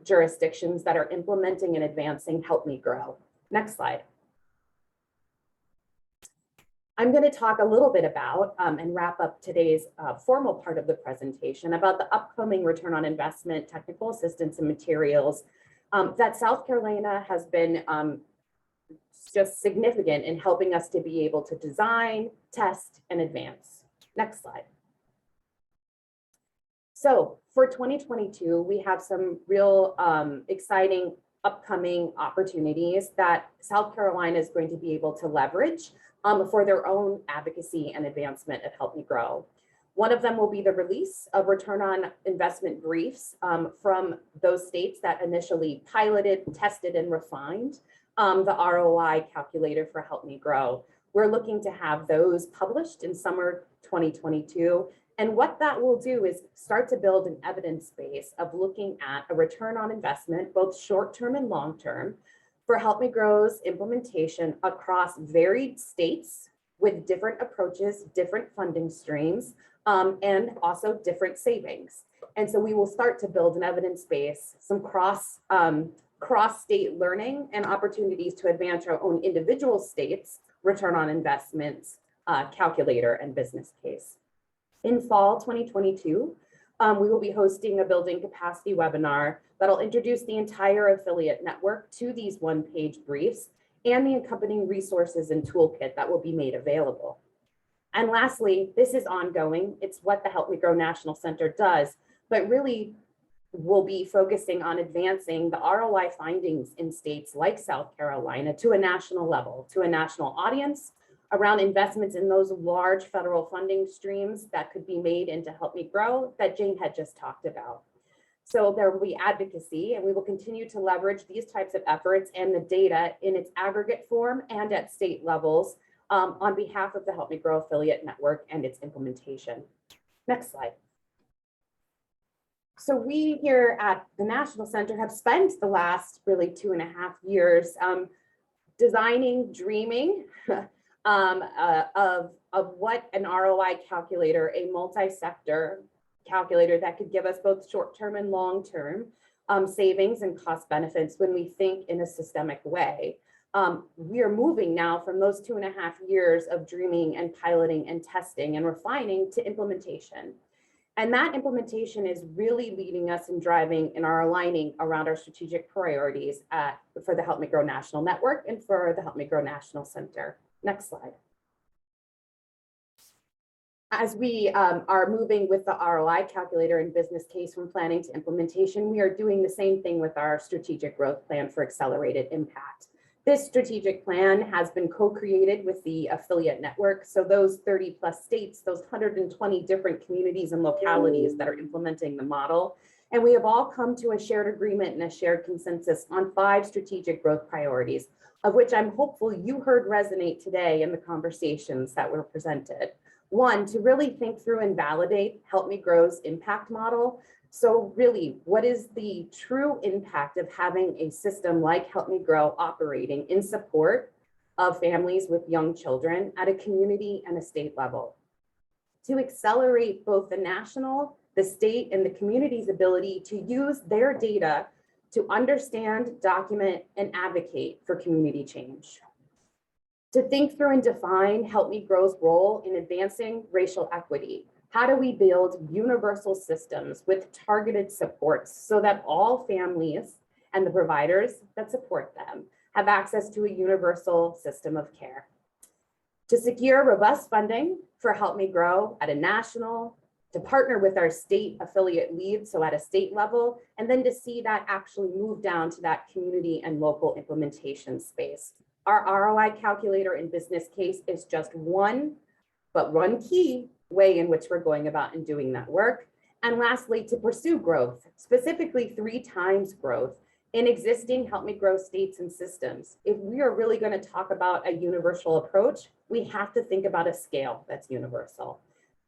jurisdictions that are implementing and advancing Help Me Grow. Next slide. I'm going to talk a little bit about and wrap up today's formal part of the presentation about the upcoming return on investment, technical assistance, and materials that South Carolina has been just significant in helping us to be able to design, test, and advance. Next slide. So for 2022, we have some real exciting upcoming opportunities that South Carolina is going to be able to leverage for their own advocacy and advancement of Help Me Grow. One of them will be the release of return on investment briefs from those states that initially piloted, tested, and refined the ROI calculator for Help Me Grow. We're looking to have those published in summer 2022. And what that will do is start to build an evidence base of looking at a return on investment, both short-term and long-term, for Help Me Grow's implementation across varied states with different approaches, different funding streams, and also different savings. And so we will start to build an evidence base, some cross-state learning and opportunities to advance our own individual states' return on investments calculator and business case. In fall 2022, we will be hosting a building capacity webinar that'll introduce the entire affiliate network to these one-page briefs and the accompanying resources and toolkit that will be made available. And lastly, this is ongoing. It's what the Help Me Grow National Center does, but really we'll be focusing on advancing the ROI findings in states like South Carolina to a national level, to a national audience, around investments in those large federal funding streams that could be made into Help Me Grow that Jane had just talked about. So there will be advocacy, and we will continue to leverage these types of efforts and the data in its aggregate form and at state levels on behalf of the Help Me Grow affiliate network and its implementation. Next slide. So we here at the National Center have spent the last really 2.5 years designing, dreaming, of what an ROI calculator, a multi-sector calculator that could give us both short-term and long-term savings and cost benefits when we think in a systemic way. We are moving now from those 2.5 years of dreaming and piloting and testing and refining to implementation. And that implementation is really leading us and driving and are aligning around our strategic priorities for the Help Me Grow National Network and for the Help Me Grow National Center. Next slide. As we are moving with the ROI calculator and business case from planning to implementation, we are doing the same thing with our strategic growth plan for accelerated impact. This strategic plan has been co-created with the affiliate network. So those 30+ states, those 120 different communities and localities that are implementing the model And we have all come to a shared agreement and a shared consensus on 5 strategic growth priorities, of which I'm hopeful you heard resonate today in the conversations that were presented. 1, to really think through and validate Help Me Grow's impact model. So really, what is the true impact of having a system like Help Me Grow operating in support of families with young children at a community and a state level? To accelerate both the national, the state, and the community's ability to use their data to understand, document, and advocate for community change. To think through and define Help Me Grow's role in advancing racial equity. How do we build universal systems with targeted supports so that all families and the providers that support them have access to a universal system of care? To secure robust funding for Help Me Grow at a national, to partner with our state affiliate leads, so at a state level, and then to see that actually move down to that community and local implementation space. Our ROI calculator and business case is just one key way in which we're going about and doing that work. And lastly, to pursue growth, specifically 3 times growth in existing Help Me Grow states and systems. If we are really going to talk about a universal approach, we have to think about a scale that's universal.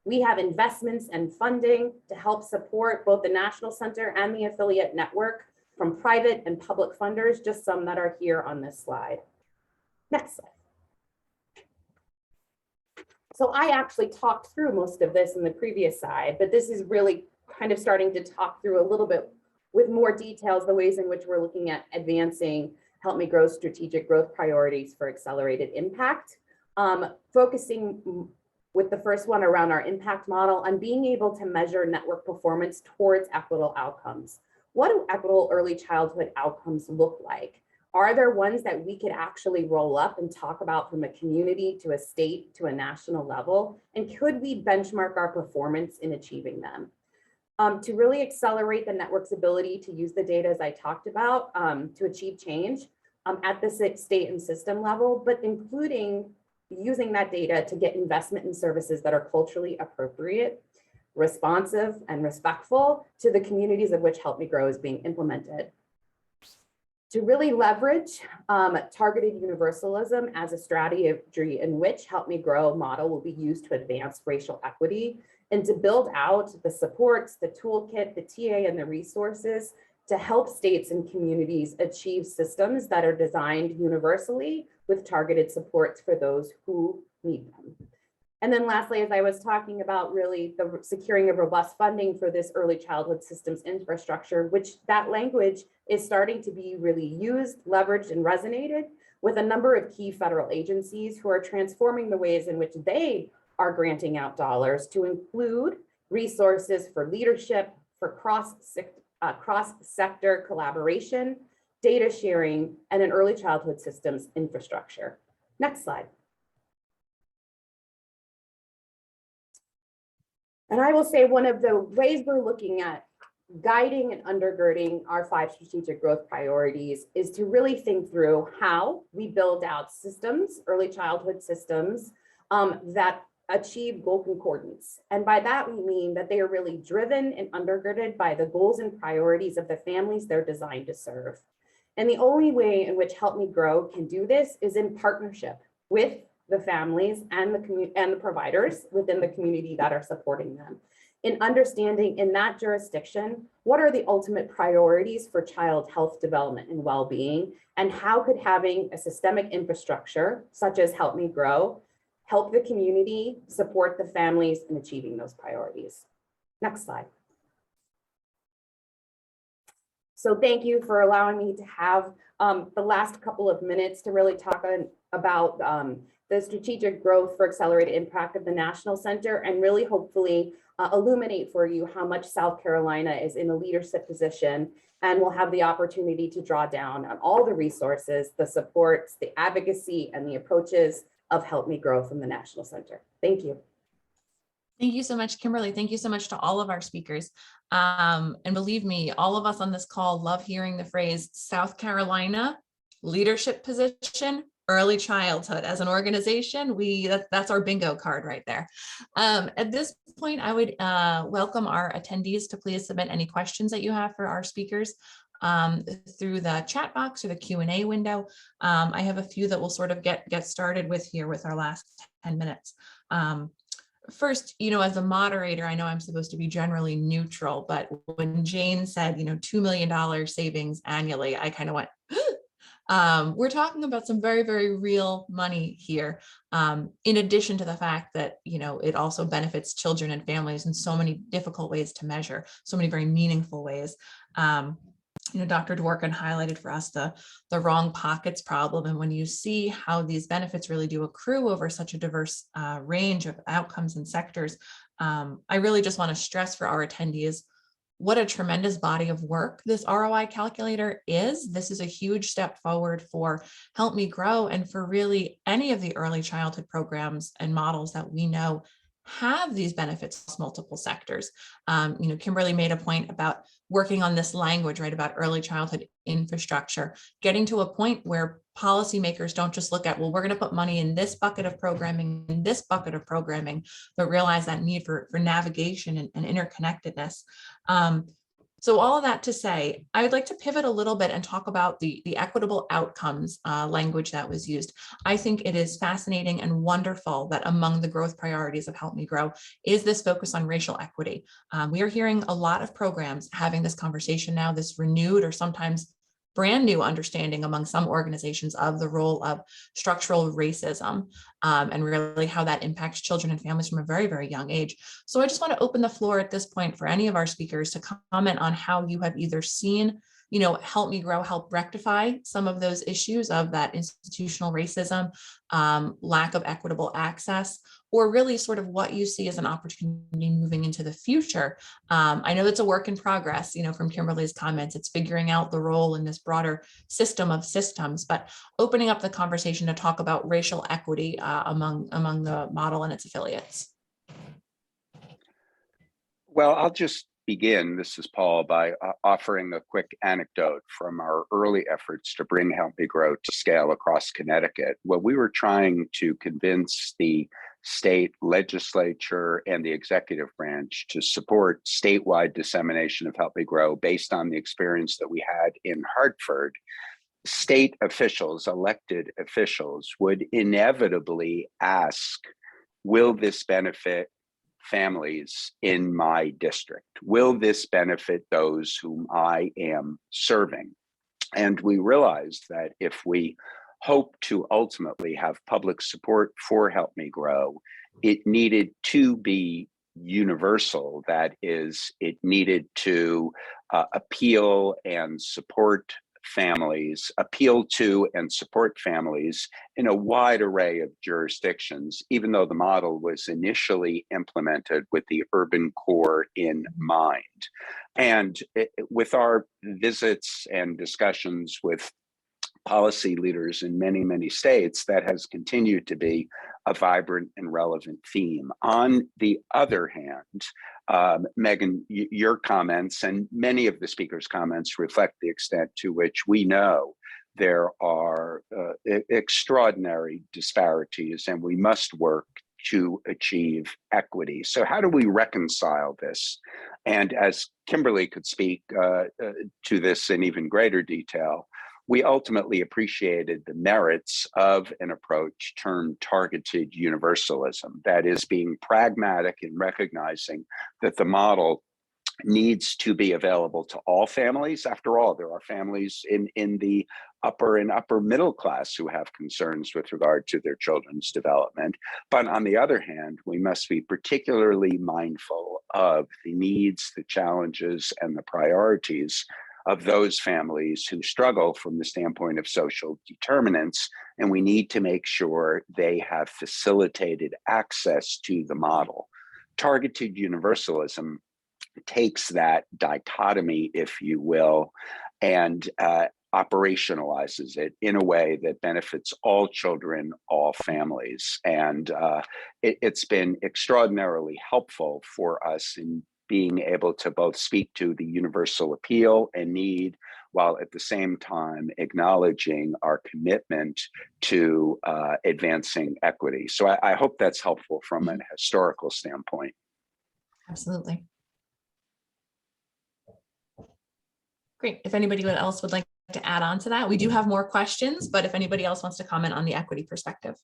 We have investments and funding to help support both the National Center and the affiliate network from private and public funders, just some that are here on this slide. Next slide. So I actually talked through most of this in the previous slide, but this is really kind of starting to talk through a little bit with more details, the ways in which we're looking at advancing Help Me Grow strategic growth priorities for accelerated impact. Focusing with the first one around our impact model on being able to measure network performance towards equitable outcomes. What do equitable early childhood outcomes look like? Are there ones that we could actually roll up and talk about from a community to a state to a national level? And could we benchmark our performance in achieving them? To really accelerate the network's ability to use the data, as I talked about, to achieve change at the state and system level, but including using that data to get investment in services that are culturally appropriate, responsive, and respectful to the communities of which Help Me Grow is being implemented. To really leverage targeted universalism as a strategy in which Help Me Grow model will be used to advance racial equity, and to build out the supports, the toolkit, the TA, and the resources to help states and communities achieve systems that are designed universally with targeted supports for those who need them. And then lastly, as I was talking about really the securing of robust funding for this early childhood systems infrastructure, which that language is starting to be really used, leveraged, and resonated with a number of key federal agencies who are transforming the ways in which they are granting out dollars to include resources for leadership, for cross-sector collaboration, data sharing, and an early childhood systems infrastructure. Next slide. And I will say one of the ways we're looking at guiding and undergirding our 5 strategic growth priorities is to really think through how we build out systems, early childhood systems that achieve goal concordance. And by that, we mean that they are really driven and undergirded by the goals and priorities of the families they're designed to serve. And the only way in which Help Me Grow can do this is in partnership with the families and the providers within the community that are supporting them. In understanding in that jurisdiction, what are the ultimate priorities for child health development and well-being, and how could having a systemic infrastructure such as Help Me Grow help the community support the families in achieving those priorities? Next slide. So thank you for allowing me to have the last couple of minutes to really talk about the strategic growth for accelerated impact of the National Center, and really hopefully illuminate for you how much South Carolina is in a leadership position, and will have the opportunity to draw down on all the resources, the supports, the advocacy, and the approaches of Help Me Grow from the National Center. Thank you. Thank you so much, Kimberly. Thank you so much to all of our speakers. And believe me, all of us on this call love hearing the phrase South Carolina leadership position, early childhood. As an organization, that's our bingo card right there. At this point, I would welcome our attendees to please submit any questions that you have for our speakers through the chat box or the Q&A window. I have a few that we'll sort of get started with here with our last 10 minutes. First, as a moderator, I know I'm supposed to be generally neutral, but when Jane said, $2 million savings annually, I kind of went, we're talking about some very, very real money here. In addition to the fact that, it also benefits children and families in so many difficult ways to measure, so many very meaningful ways. Dr. Dworkin highlighted for us the wrong pockets problem. And when you see how these benefits really do accrue over such a diverse range of outcomes and sectors, I really just want to stress for our attendees what a tremendous body of work this ROI calculator is. This is a huge step forward for Help Me Grow and for really any of the early childhood programs and models that we know have these benefits across multiple sectors. Kimberly made a point about working on this language, right, about early childhood infrastructure, getting to a point where policymakers don't just look at, well, we're going to put money in this bucket of programming, in this bucket of programming, but realize that need for navigation and interconnectedness. So all of that to say, I would like to pivot a little bit and talk about the equitable outcomes language that was used. I think it is fascinating and wonderful that among the growth priorities of Help Me Grow is this focus on racial equity. We are hearing a lot of programs having this conversation now, this renewed or sometimes brand new understanding among some organizations of the role of structural racism and really how that impacts children and families from a very, very young age. So I just want to open the floor at this point for any of our speakers to comment on how you have either seen, Help Me Grow help rectify some of those issues of that institutional racism, lack of equitable access, or really sort of what you see as an opportunity moving into the future. I know that's a work in progress, from Kimberly's comments, it's figuring out the role in this broader system of systems, but opening up the conversation to talk about racial equity among the model and its affiliates. Well, I'll just begin, this is Paul, by offering a quick anecdote from our early efforts to bring Help Me Grow to scale across Connecticut. When we were trying to convince the state legislature and the executive branch to support statewide dissemination of Help Me Grow based on the experience that we had in Hartford, state officials, elected officials, would inevitably ask, will this benefit families in my district? Will this benefit those whom I am serving? And we realized that if we hope to ultimately have public support for Help Me Grow, it needed to be universal. That is, it needed to appeal to and support families in a wide array of jurisdictions, even though the model was initially implemented with the urban core in mind. And with our visits and discussions with policy leaders in many, many states, that has continued to be a vibrant and relevant theme. On the other hand, Megan, your comments and many of the speakers' comments reflect the extent to which we know there are extraordinary disparities and we must work to achieve equity. So how do we reconcile this? And as Kimberly could speak to this in even greater detail, we ultimately appreciated the merits of an approach termed targeted universalism, that is, being pragmatic in recognizing that the model needs to be available to all families. After all, there are families in the upper and upper middle class who have concerns with regard to their children's development. But on the other hand, we must be particularly mindful of the needs, the challenges, and the priorities of those families who struggle from the standpoint of social determinants, and we need to make sure they have facilitated access to the model. Targeted universalism takes that dichotomy, if you will, and operationalizes it in a way that benefits all children, all families. And it's been extraordinarily helpful for us in being able to both speak to the universal appeal and need while at the same time acknowledging our commitment to advancing equity. So I hope that's helpful from an historical standpoint. Absolutely. Great. If anybody else would like to add on to that, we do have more questions, but if anybody else wants to comment on the equity perspective.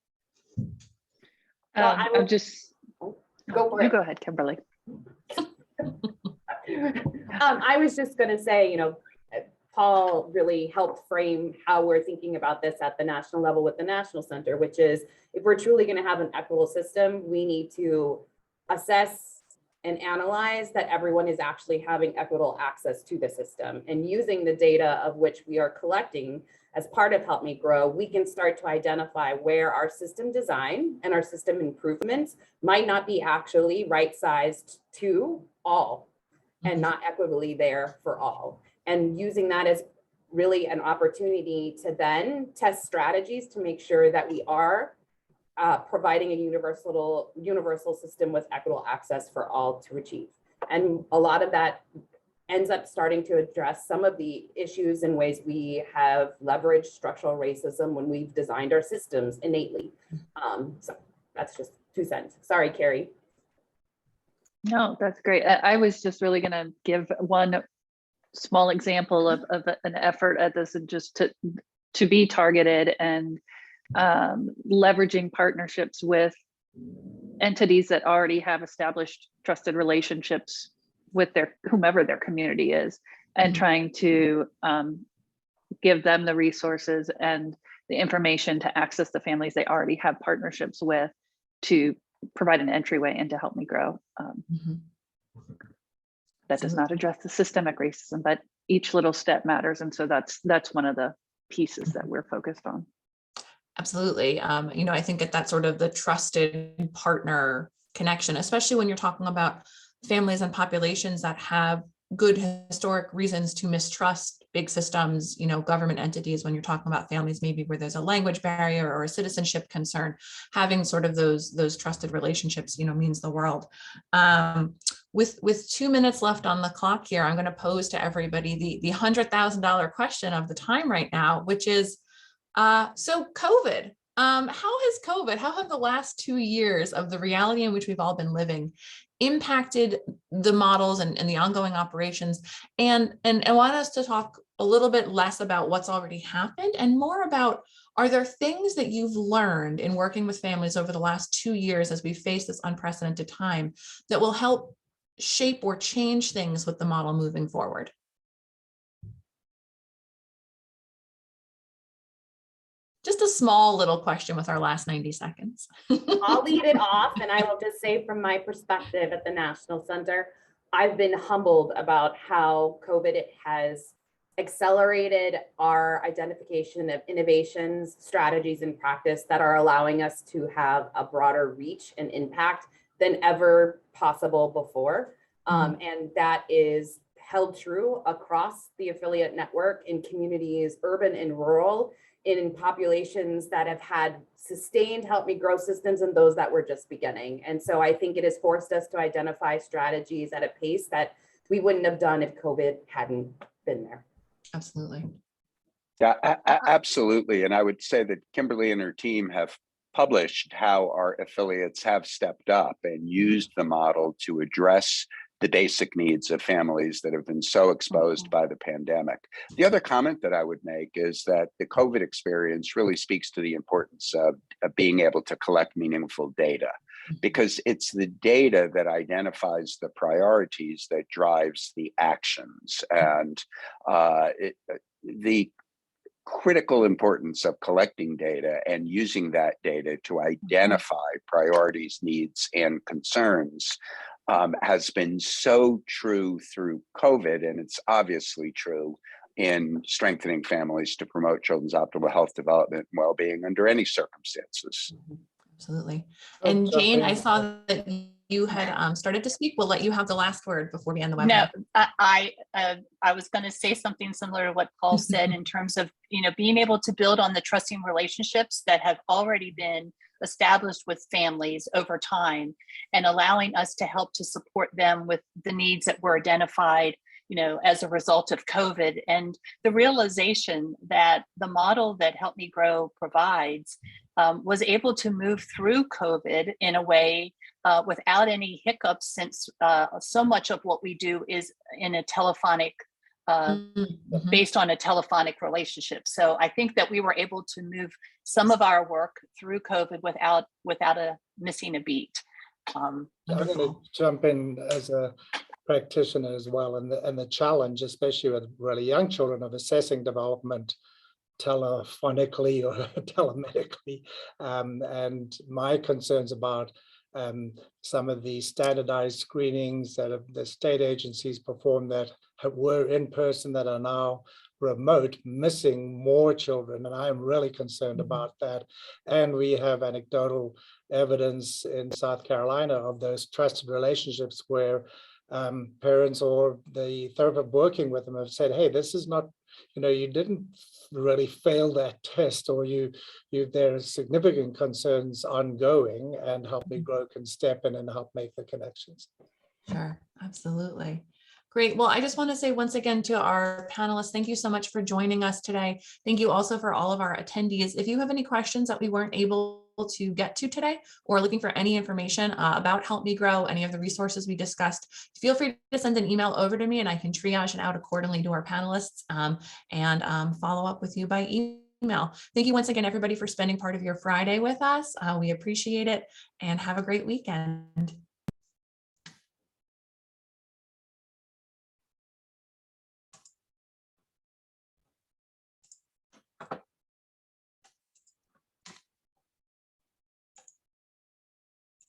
Well, I will- I'm just, Go for you it. go ahead, Kimberly. I was just going to say, Paul really helped frame how we're thinking about this at the national level with the National Center, which is if we're truly going to have an equitable system, we need to assess and analyze that everyone is actually having equitable access to the system. And using the data of which we are collecting as part of Help Me Grow, we can start to identify where our system design and our system improvements might not be actually right-sized to all and not equitably there for all. And using that as really an opportunity to then test strategies to make sure that we are providing a universal system with equitable access for all to achieve. And a lot of that ends up starting to address some of the issues and ways we have leveraged structural racism when we've designed our systems innately. So that's just 2 cents. Sorry, Carrie. No, that's great. I was just really going to give one small example of an effort at this, and just to be targeted and leveraging partnerships with entities that already have established trusted relationships with whomever their community is, and trying to give them the resources and the information to access the families they already have partnerships with to provide an entryway into Help Me Grow. That does not address the systemic racism, but each little step matters. And so that's one of the pieces that we're focused on. Absolutely. I think that sort of the trusted partner connection, especially when you're talking about families and populations that have good historic reasons to mistrust big systems, government entities, when you're talking about families maybe where there's a language barrier or a citizenship concern, having sort of those trusted relationships, means the world. With 2 minutes left on the clock here, I'm going to pose to everybody the $100,000 question of the time right now, which is, so COVID, how have the last 2 years of the reality in which we've all been living impacted the models and the ongoing operations? And I want us to talk a little bit less about what's already happened and more about, are there things that you've learned in working with families over the last 2 years as we face this unprecedented time that will help shape or change things with the model moving forward? Just a small little question with our last 90 seconds. I'll lead it off, and I will just say from my perspective at the National Center, I've been humbled about how COVID has accelerated our identification of innovations, strategies, and practice that are allowing us to have a broader reach and impact than ever possible before. And that is held true across the affiliate network in communities, urban and rural, in populations that have had sustained Help Me Grow systems and those that were just beginning. And so I think it has forced us to identify strategies at a pace that we wouldn't have done if COVID hadn't been there. Absolutely. Yeah, absolutely. And I would say that Kimberly and her team have published how our affiliates have stepped up and used the model to address the basic needs of families that have been so exposed by the pandemic. The other comment that I would make is that the COVID experience really speaks to the importance of being able to collect meaningful data, because it's the data that identifies the priorities that drives the actions. And the critical importance of collecting data and using that data to identify priorities, needs, and concerns has been so true through COVID, and it's obviously true in strengthening families to promote children's optimal health development and well-being under any circumstances. Absolutely. And Jane, I saw that you had started to speak. We'll let you have the last word before we end the webinar. No, I was going to say something similar to what Paul said in terms of, being able to build on the trusting relationships that have already been established with families over time, and allowing us to help to support them with the needs that were identified as a result of COVID, and the realization that the model that Help Me Grow provides was able to move through COVID in a way without any hiccups, since so much of what we do is in a telephonic, based on a telephonic relationship. So I think that we were able to move some of our work through COVID without missing a beat. I'm going to jump in as a practitioner as well, and the challenge, especially with really young children, of assessing development telephonically or telemedically, and my concerns about some of the standardized screenings that the state agencies perform that were in person that are now remote, missing more children, and I'm really concerned about that. And we have anecdotal evidence in South Carolina of those trusted relationships where parents or the therapist working with them have said, hey, this is not, you didn't really fail that test, or there are significant concerns ongoing, and Help Me Grow can step in and help make the connections. Sure, absolutely. Great. Well, I just want to say once again to our panelists, thank you so much for joining us today. Thank you also for all of our attendees. If you have any questions that we weren't able to get to today, or looking for any information about Help Me Grow, any of the resources we discussed, feel free to send an email over to me and I can triage it out accordingly to our panelists and follow up with you by email. Thank you once again, everybody, for spending part of your Friday with us. We appreciate it, and have a great weekend.